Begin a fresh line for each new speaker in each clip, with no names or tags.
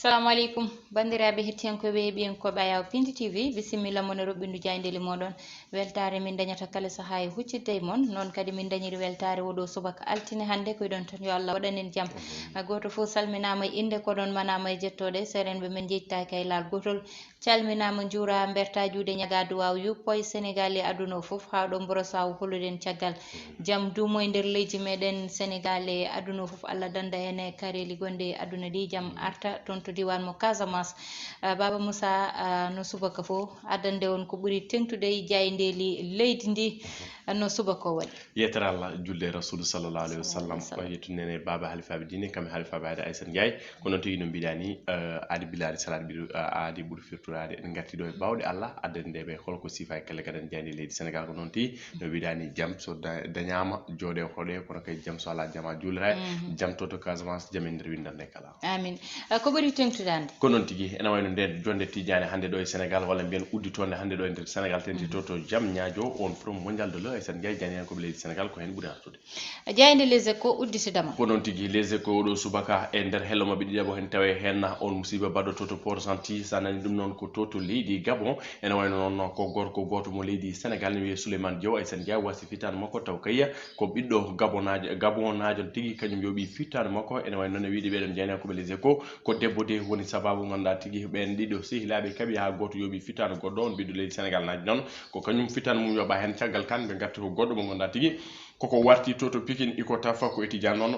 Assalamu alaikum bandiraɓe hettiyankoɓe ɓiyankoɓe Ayaw Pindi TV bisimilla mon e roɓɓindu jayndeli moɗon weltare min dañata kala saaha e huccidde mon noon kadi min dañiri weltare woɗo subaka altine hannde koyɗon tan yo Allah waɗanen jaam goto fof salminama e inde koɗon manama e jettoɗe serenɓe men jettaki e laal gotol calminama juura berta juuɗe ñaga duwaw yuppo e Sénégal e aduna o foof ha ɗo mboro sawo holuɗen caggal jaam duumo e nder leydi meɗen Sénégal e aduna o foof Allah danda en e kareli gonɗe e aduna ɗi jaam arta toon to diwan mo Casamance Baba Moussa no subaka fo addande on ko ɓuuri tengtude e jayndeli leydi ndi no subaka o waɗi
yetere Allah julde rasulu sallallahu alayhi wa sallam o yettunene baba halifaɓe dine kamɓe halifaɓe ade Aissata Ndiaye ko noon tigi no mbiɗa ni aadi bilade salat mbiɗo aadi ɓuuri firtorade en garti ɗo e bawɗe Allah addandeɓe holko sifa e kelle gaɗen jayndi leydi Sénégal ko noon tigi no mbiɗa ni jaam so dañama jooɗe hoɗe kono kadi jaam so ala jaam a juulira jaam to Casamance jaam e nder windande kala
amin ko ɓuuri tengtudande
ko noon tigi ene wayno nden jonde Tidiane hannde ɗo e Sénégal walla mbiyen udditonde hannde ɗo e nder Sénégal tenti to jaam ñaajo on forum mondial de l'eau Aissata Ndiaye jani hen koɓe leydi Sénégal ko hen ɓuuri artude
jayde les échos udditidama
ko noon tigi les échos oɗo subaka e nder hello mabɓe ɗiɗaɓo hen tawe hen on musiba baɗɗo toto pourcenti sa nani ɗum noon ko toto leydi Gabon ene wayno noon ko gorko goto mo leydi Sénégal ne wiye Souleymane Diaw Aissata Ndiaye wasi fittade makko taw kayya ko ɓiɗɗo Gabonajo tigi kañum yoɓi fittade makko ene wayno noon e wiide ɓeɗon jeyani koɓe les échos ko debbo de woni sababu ganduɗa tigi ɓen ɗiɗo sehilaɓe kaaɓi ha goto yoɓi fittade goɗɗo on ɓiɗɗo leydi Sénégal naji noon ko kañum fittade mum yoɓa hen caggal kan ɓe garti ko goɗɗo mo ganduɗa tigi koko warti to Pikine iko tafa ko étudiant noon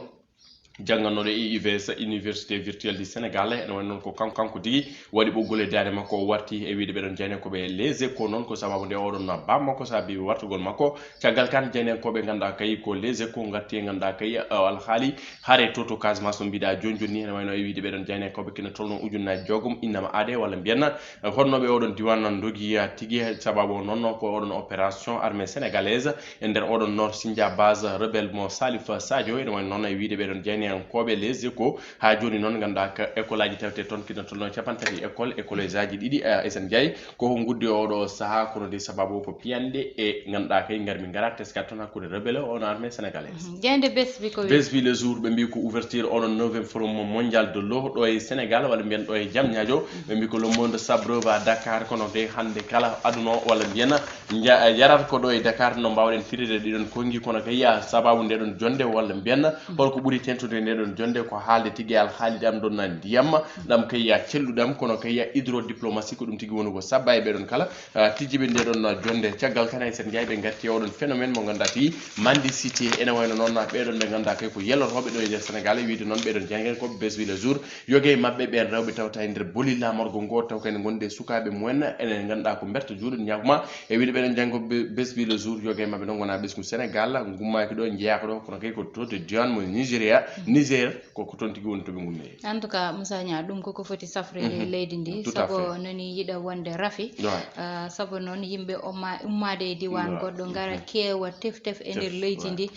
janganoɗo e IVS université virtuelle du Sénégal ene wayno noon ko kanko tigi waɗi ɓoggol e dade makko o warti e wiide ɓeɗon jeyne koɓe les échos noon ko sababu nde oɗon bam makko saabi wartugol makko caggal kan jeynen koɓe ganduɗa kay ko les échos garti e ganduɗa kay alhaali haare toto Casamance no mbiɗa joni joni ni ene wayno e wiide ɓeɗon jeyne koɓe kene tolno ujunnaji joogum innama aade walla mbiyen honnoɓe oɗon diwan dogiya tigi sababu noon ko oɗon opération armée sénégalaise e nder oɗon nord Sindia base rebelle mo Salif Sadio ene wayno noon e wiide ɓeɗon jeyne koɓe les échos ha joni noon ganduɗa ko école aji tawte toon kina tolno capantati école aji ɗiɗi Aissata Ndiaye koko guddi oɗo saaha kono de sababu ko piyande e ganduɗa kay garmi gara teska toon hakkude rebelle on armée sénégalaise
jeyde besbi ko
besbi le jour ɓe mbi ko ouverture oɗon 9e forum mondial de l'eau ɗo e Sénégal walla mbiyen ɗo e Diamniadio ɓe mbi ko le monde s'abreuve à Dakar kono de hande kala aduna o walla mbiyen yarata ko ɗo e Dakar no mbawɗen firide ɗiɗon kongi kono kay sababu ndeɗon jonde walla mbiyen holko ɓuuri tentude ndeɗon jonde ko haalde tigi alhaali ɗam ɗon ndiyam ɗam kay celluɗam kono kay hydrodiplomatie ko ɗum tigi woni ko sabba e ɓeɗon kala tijjiɓe ndeɗon jonde caggal kan Aissata Ndiaye ɓe garti oɗon phénomène mo ganduɗa tigi mendicité ene wayno noon ɓeɗon ɓe ganduɗa kay ko yellotoɓe ɗo e nder Sénégal e wiide noon ɓeɗon janguen koɓe besbi le jour yogue mabɓe ɓen rewɓe tawta e nder boli lamorgo ngo taw kene gonde sukaɓe mumen enen ganduɗa ko berta juuɗe ñaguma e wiide ɓeɗon janggo besbi le jour yogue mabɓe noon gona ɓesgu Sénégal gummaki ɗo jeeyaka ɗo kono kay ko to diwan mo Niger koko toon tigi woni toɓe gummi
en tout cas Moussa Nia ɗum koko foti safrede leydi ndi saabu nani yiɗa wonde rafi saabu noon yimɓe ummade e diwan goɗɗo gara keewa tef e nder leydi ndi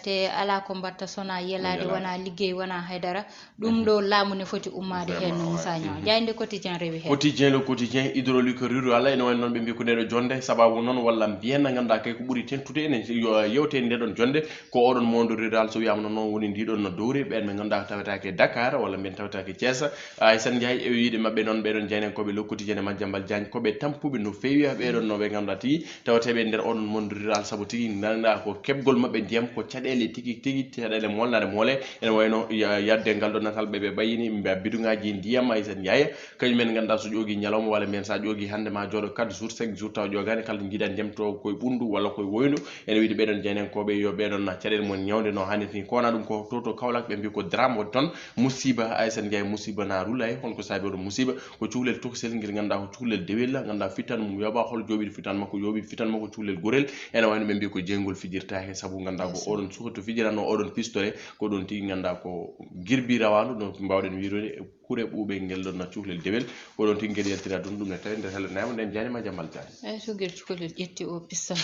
te ala ko mbatta sona yelade wona liggey wona haydara ɗum ɗo laamu ne foti ummade hen no Moussa Nia jayde quotidien rewi hen
quotidien le quotidien hydraulique rural ene wayno noon ɓe mbi ko ndeɗo jonde sababu noon walla mbiyen ganduɗa kay ko ɓuuri tentude ene yewte ndeɗon jonde ko oɗon monde rural so wiyama noon woni ndiɗon no dowri ɓen ɓe ganduɗa tawetake Dakar walla mbiyen tawetake Thiès Aissata Ndiaye e wiide mabɓe noon ɓeɗon jeynen koɓe le quotidien e Madiambal Diagne koɓe tampuɓe no fewi ɓeɗon no ɓe ganduɗa tigi tawateɓe nder oɗon monde rural saabu tigi ganduɗa ko kebgol mabɓe ndiyam ko caɗele tigi caɗele molnade moole ene wayno yadde ngal ɗo natal ɓeɓe ɓayini bidugaji ndiyam Aissata Ndiaye kañumen ganduɗa so ƴogui ñalawma walla mbiyen sa ƴogui hande ma jooɗo 4 jours 5 jours taw ƴogani kala jiiɗa ndiyam to koye ɓundu walla koye woynu ene wiide ɓeɗon jeynen koɓe yo ɓeɗon caɗele mon ñawde no hannirta ni kowona ɗum ko to Kaolack ɓe mbi ko drame woni toon musiba Aissata Ndiaye musiba na rula e holko saabi oɗo musiba ko cuhlel tokosel guel ganduɗa ko cuhlel dewel ganduɗa fitan mum yoɓa hol joɓiɗo fitan makko yoɓi fitan makko cuhlel gorel ene wayno ɓe mbi ko jeygol fijirtake saabu ganduɗa ko oɗon suka to fijirano oɗon pistolet ko ɗon tigui ganduɗa ko girbi rawandu no mbawɗen wirude kuure ɓuuɓe guel ɗon cuhlel dewel ko ɗon tigui guel yaltira ɗum ne tawi nder hello naymo nden jani Madiambal Diagne
so guel cuhlel ƴetti o pistolet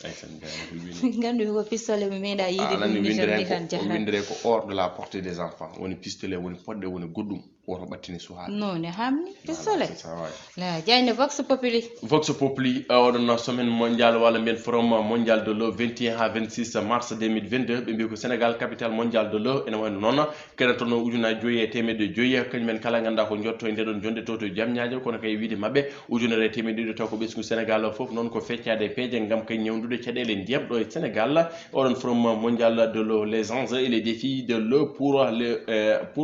Aissata Ndiaye
gandu ko pistolet mi meeɗa yiide
ɗum windire ko hors de la portée des enfants woni pistolet woni poɗɗe woni goɗɗum woto ɓattini suhaaɓe
non hamni pisole
c'est ça ouais.
la jayne vox populi oɗon semaine mondial walla mbiyen forum mondial de l'eau 21 ha 26 mars 2022 ɓe mbi ko sénégal capital mondial de l'eau ene wayno noon kene toon ujunaji 5 kañumen kala ganduɗa ko jotto e ndeɗon jonde to jamñaji kono kay wiide mabɓe ujunere 100 taw ko ɓesgu sénégal o foof noon ko feccade peeje gam kay ñewdude caɗele ndiyam ɗo e sénégal oɗon forum mondial de l'eau les enjeux et les défis de l'eau pour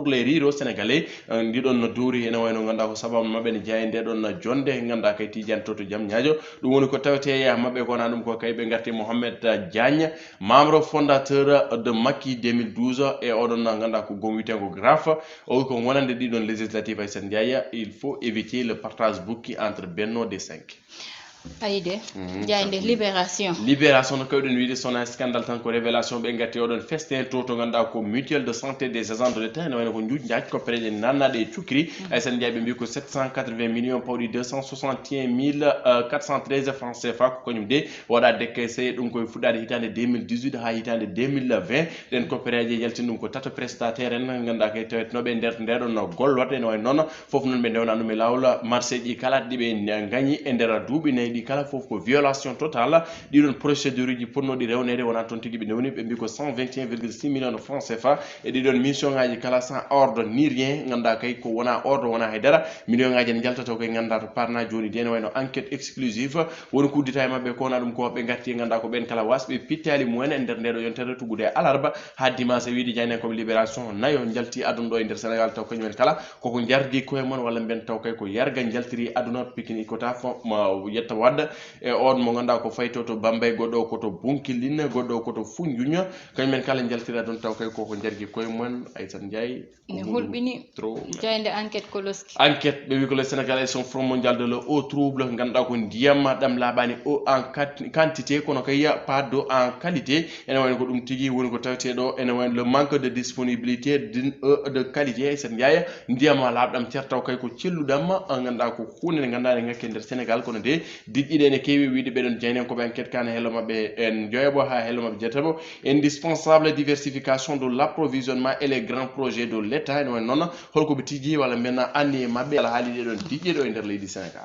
les ruraux sénégalais ndiɗon duuri ene wayno ganduɗa ko sababu mabɓe ne jeeya ndeɗon jonde ganduɗa kay tijani to jamñajo ɗum woni ko tawete mabɓe kona ɗum ko kay ɓe garti Mohamed Diagne membre fondateur de Macky 2012 e oɗon ganduɗa ko gom witego graphe o ko wonande ɗiɗon législative ay sen ndiaya il faut éviter le partage bukki entre Benno des 5 ayde jayde libération
no kawɗen wiide sona scandale tan ko révélation ɓe gatti oɗon festin to ganduɗa ko mutuelle de santé des agents de l'état ene wayno ko juuj jaaj koppereje nannaɗe e cukkiri ay sen ndiaye ɓe mbi ko 780 millions pawɗi 261 413 francs CFA ko kañum de waɗa décaissé ɗum koye fuɗɗade hitande 2018 ha hitande 2020 ɗen koppereje yaltini ɗum ko tata prestataire en ganduɗa kay tawetenoɓe nder ndeɗon gollorde ene way noon foof noon ɓe ndewna ɗum e lawol marché ji kala ɗiɓe gañi e nder duuɓi nayyi ɗi kala foof ko violation totale ɗiɗon procédure uji ponnoɗi rewnede wona toon tigui ɓe ndewni ɓe mbi ko 121,6 millions de francs CFA e ɗiɗon mission ngaji kala sans ordre ni rien ganduɗa kay ko wona ordre wona haydara million ngaji ne jaltata koye ganduɗa to parna joni de ne wayno enquête exclusive woni kuddita e mabɓe ko wona ɗum ko ɓe garti ganduɗa ko ɓen kala wasɓe pittali mumen e nder ndeɗo yontere tuggude e alarba ha dimanche wiide jayne koɓe libération nayo jalti aduna ɗo e nder sénégal taw kañumen kala koko jardi koye mon walla mbiyen taw kay ko yarga jaltiri aduna pikini kota yetta wadda e on mo ganduɗa ko fayto to Bambey goɗɗo koto Bunkiling goɗɗo koto Foundiougne kañumen kala jaltira ɗon taw kay koko jargi koye mon Aïssata Ndiaye
ne hulɓini jayde enquête koloski
enquête ɓe wi ko le sénégalais son front mondial de l'eau eau trouble ganduɗa ko ndiyam ɗam laaɓani eau en quantité kono kay pas d'eau en qualité ene wayno ko ɗum tigui woni ko taweteɗo ene wayno le manque de disponibilité d'une eau de qualité Aïssata Ndiaye ndiyam laaɓɗam ceerta taw kay ko celluɗam ganduɗa ko hunde nde ganduɗa ne ngakke nder sénégal kono de diƴƴiɗe ene keewi wiide ɓeɗon jeynen koɓe enquête kane hello mabɓe en joyabo ha hello mabɓe jettabo indispensable diversification de l'approvisionnement et les grands projets de l'état ene wayno noon holko ɓe tigi walla mbiyen anni e mabɓe ala haali ɗeɗon diƴƴe ɗo e nder leydi sénégal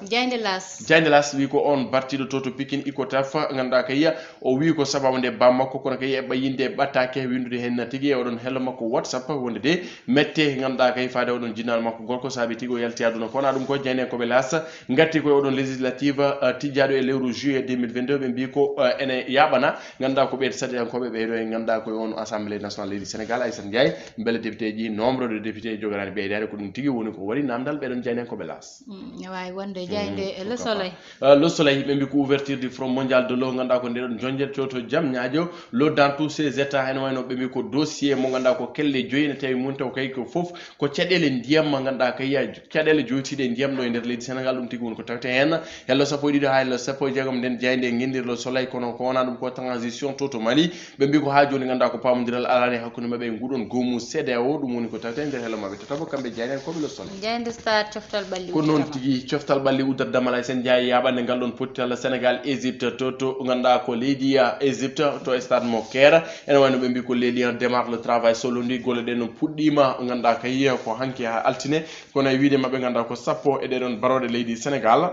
jayde las wi ko on bartiɗo to Pikine Icotaf ganduɗa kay o wi ko sababu nde bammakko kono kay eɓɓa yinde ɓattake windude hen tigui e oɗon hello makko WhatsApp wonde de mette ganduɗa kay faade oɗon jinnaɗo makko gorko saabi tigui o yalti aduna kona ɗum ko jeyne koɓe las gatti koye oɗon législative tijjaɗo e lewru juillet 2022 ɓe mbi ko ene yaɓana ganduɗa ko ɓeyde sadiyankoɓe ɓeyɗo e ganduɗa koye on assemblée nationale leydi sénégal Aïssata Ndiaye beele député ji nombre de député jogorani ɓeydade ko ɗum tigui woni ko waɗi namdal ɓeɗon jeynen koɓe las
ne wawi wonde jeyde le soleil
ɓe mbi ko ouverture du front mondial de l'eau ganduɗa ko ndeɗon jonjete to jamñajo l'eau dans tous ces états ene wayno ɓe mbi ko dossier mo ganduɗa ko kelle joyi ne tawi mun taw kay ko foof ko caɗele ndiyam ganduɗa kay caɗele joytiɗe ndiyam ɗo e nder leydi sénégal ɗum tigui woni ko tawte hen hello sappo e ɗiɗi ha hello sappo e jeegom nden jeyde guindirlo soleil kono ko wona ɗum ko transition to Mali ɓe mbi ko ha joni ganduɗa ko pamodiral alani hakkude mabɓe e nguɗon gomu CEDEAO ɗum woni ko tawte nder hello mabɓe totabo kamɓe jeynen koɓe le soleil
jeyde star coftal ɓalli
ko noon tigui coftal ɓalli uddata damal ay sen jeeya yaɓande ngal ɗon pottital sénégal égypte to ganduɗa ko leydi égypte to stade mo Caire ene wayno ɓe mbi ko les lions démarre le travail solondi golle ɗe no puɗɗima ganduɗa kay ko hanki ha altine kono e wiide mabɓe ganduɗa ko sappo e ɗeɗon baroɗe leydi sénégal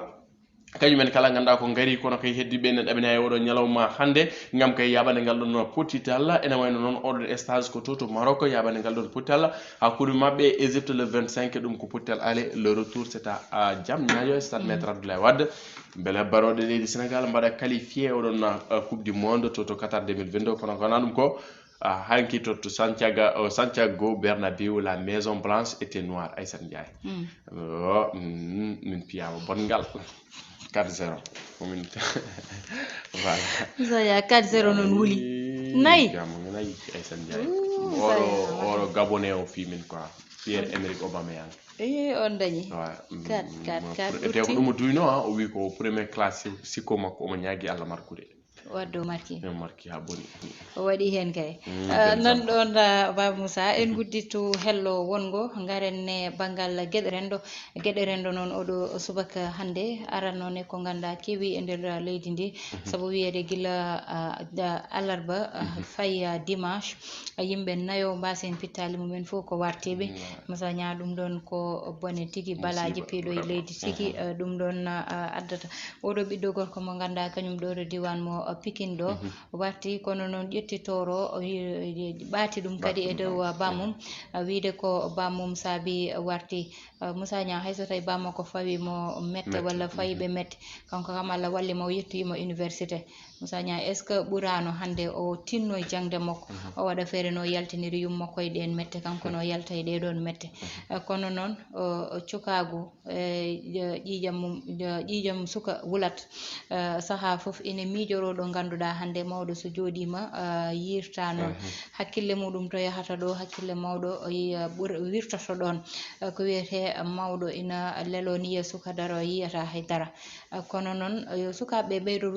kañumen kala ganduɗa ko gaari kono kay heddiɓe ne ɗamina e oɗo ñalawma hande gam kay yaɓande ngal ɗon pottital ene wayno noon oɗon stage ko to Maroc yaɓande ngal ɗon pottital hakkude mabɓe Égypte le 25 ɗum ko pottital aller le retour c'est à Diamniadio stade maître Abdoulaye Wade beele baroɗe leydi sénégal mbaɗa qualifié oɗon coupe du monde to Qatar 2022 kono kona ɗum ko hanki to Santiago Bernabéu la Maison Blanche était noire Aïssata Ndiaye min piyama bongal 4-0 komin
voilà saya 4-0 non wuli nayi
Aïssata Ndiaye oro gabonais o fimin quoi Pierre-Emerick Aubameyang
on dañi 4
te ko ɗum o duyno o wi ko premier classe sikko makko omo ñaagui Allah markude
waddo marki
marki ha boni
o waɗi hen kay non ɗon Baba Moussa en guddittu hello wongo garen ne banggal gueɗe rendo noon oɗo subaka hande arannone ko ganda kewi e nder leydi ndi saabu wiyede guila alarba fayi dimanche yimɓe nayo mbasen pittali mumen fof ko wartiɓe Moussa Nia ɗum ɗon ko bone tigui balaji piiɗo e leydi tigui ɗum ɗon addata oɗo ɓiɗɗo gorko mo ganda kañum ɗo to diwan mo Pikine ɗo warti kono noon ƴettitoro ɓaati ɗum kadi e dow bammum wiide ko bammum saabi warti Moussa Nia hayso tawi bamma ko fawi mo mette walla fayiɓe mette kanko kam Allah walli mo yettoyimo université Moussa Nia est ce que ɓurano hande o tinno e jangde makko o waɗa feere no yaltiniri yummakko e ɗen mette kanko no yalta e ɗeɗon mette kono noon cukagu ƴiƴam suka wulat saaha foof ene miijoro ɗo ganduɗa hande mawɗo so jooɗima yirta noon hakkille muɗum to yahata ɗo hakkille mawɗo wirtoto ɗon ko wiyete mawɗo ina lelo niya suka daro yiyata haydara kono noon sukaɓe ɓeydo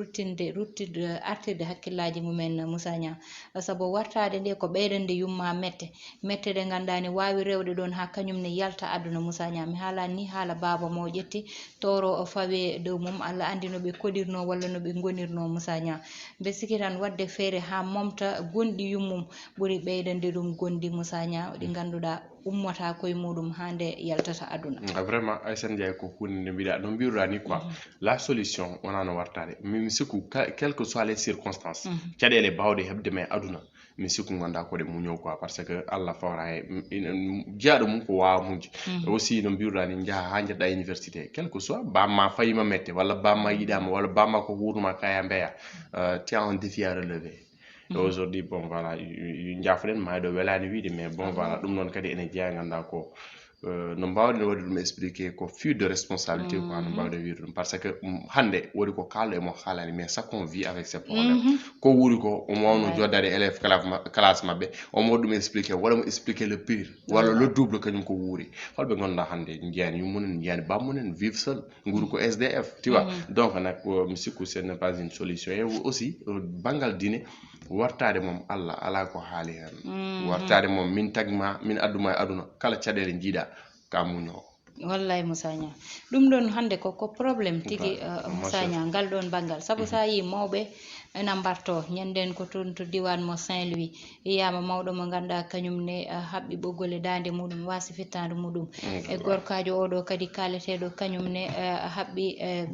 ruttide artirde hakkillaji mumen Moussa Nia saabu wartade nde ko ɓeydande yumma mette ɗe gandani wawi rewde ɗon ha kañumne yalta aduna Moussa Nia mi haalani ni haala baba mo ƴetti toro o fawe dow mum Allah andi no ɓe koɗirno walla no ɓe gonirno Moussa Nia mbe sikki tan wadde feere ha momta gonɗi yummum ɓuuri ɓeydande ɗum gondi Moussa Nia ɗi ganduɗa ummata koye muɗum hande yaltata aduna
vraiment Aissata Ndiaye ko hunde nde mbiɗa no mbiruɗa ni quoi la solution wona no wartade mi sikku quelles que soit les circonstances caɗele bawɗe hebde men aduna mi sikku ganda koɗe muño quoi parce que Allah fawra he jeeyaɗo mum ko wawa mujde aussi no mbiruɗa ni jaaha ha jeɗɗa université quel que soit bamma fayima mette walla bamma yiɗama walla bamma ko wurnuma kaya mbeya tu as un défi à relever aujourd'hui bon voilà jaafuɗen mayɗo welani wiide mais bon voilà ɗum noon kadi ene jeeya ganda ko no mbawɗen waɗi ɗum expliqué ko fuite de responsabilité quoi no mbawɗen wiide ɗum par ce que hande woni ko kalɗo emo haalani mais ça qu'on vit avec ces problèmes ko wuuri ko omo wawno joddade élève classe mabɓe omo waɗi ɗum expliqué waɗamo expliqué le pire walla le double kañum ko wuuri holɓe gonɗa hande jiyani yummunen jiyani bammunen vive seul nguuri ko SDF tu vois donc nak mi sikku ce n'est pas une solution et aussi banggal diine wartade mom Allah ala ko haali hen wartade mom min tagma min adduma e aduna kala caɗele jiiɗa ka muño
wallay Moussa Nia ɗum ɗon hande koko probléme tigui Moussa Nia ngal ɗon banggal saabu sa yi mawɓe ena mbarto ñanden ko toon to diwan mo Saint Louis yiyama mawɗo mo ganduɗa kañumne haɓɓi ɓoggol e dande muɗum wasi fittande muɗum e gorkajo oɗo kadi kaleteɗo kañumne haɓɓi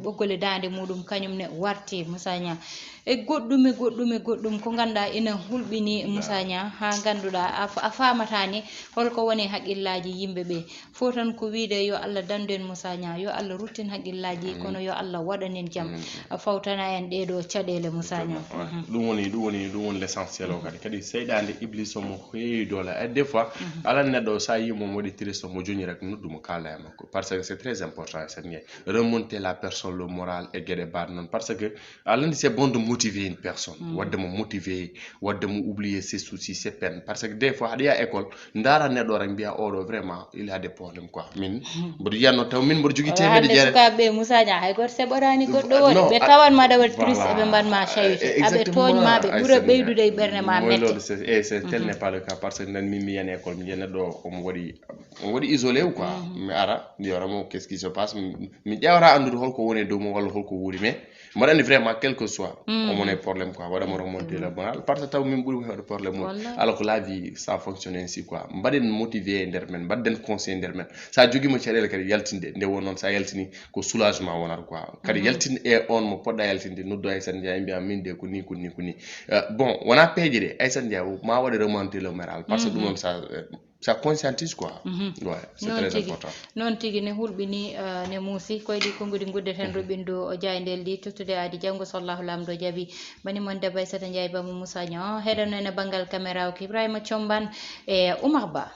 ɓoggol e dande muɗum kañumne warti Moussa Nia e goɗɗum ko ganduɗa ina hulɓini Moussa Nia ha ganduɗa a famatani holko woni haqqillaji yimɓeɓe fo tan ko wiide yo Allah dandu en Moussa Nia yo Allah ruttin haqqillaji kono yo Allah waɗanen jaam fawtana en ɗeɗo caɗele Moussa Nia
ɗum woni l' essentiel o kadi seyɗade iblis omo heewi doole et des fois ala neɗɗo sa yimo mo waɗi triste mo joñi rek noddumo kala e makko parce que c'est très important cette année remonter la personne le moral et gueɗe baɗe noon parce que alandi c'est bon de motiver une personne wadde mo motiver wadde mo oublier ses soucis ses peines parce que des fois aɗa yiya école ndara neɗɗo rek mbiya oɗo vraiment il a des problèmes quoi min mboɗo yiyatno taw min mboɗo jogui temedde jeere
sukaɓe Moussa Nia hay goto seɓorani goɗɗo woni ɓe tawanma aɗa waɗi triste eɓe mbanma chawite aɓe toñmaɓe ɓuura ɓeydude e ɓerde ma mette
et c'est tel n'est pas le cas parce que nan min mi yani école mi yiya neɗɗo omo waɗi isolé ou quoi mi ara mi yoramo qu'est ce qui se passe mi ƴewata andude holko woni dow mo walla holko wuuri mais mboɗo andi vraiment quel que soit omon e probléme quoi waɗamo remonter le moral par ce que taw min ɓuuri ko heɓde probléme mum alors que la vie ça fonctionne ainsi quoi mbaɗen motivé e nder men mbadden conseil nder men sa joguima caɗele kadi yaltinde nde won noon sa yaltini ko soulagement wonata quoi kadi yaltinde e on mo poɗɗa yaltinde noddu Aissata Ndiaye mbiya min de ko ni bon wona peeje de Aissata Ndiaye ma waɗa remonter le moral parce que ɗum noon ça conscientise quoi ouais c'est très important
non tigui ne hulɓini ne muusi koyɗi konngudi guddeten ruɓindu jayndel ɗi tottude adi janggo so Allahu lamdo jaabi bani mon debbo Aissata Ndiaye bamo Moussa Nia heɗen ene banggal caméra o ko Ibrahima Thiombane e Oumar Ba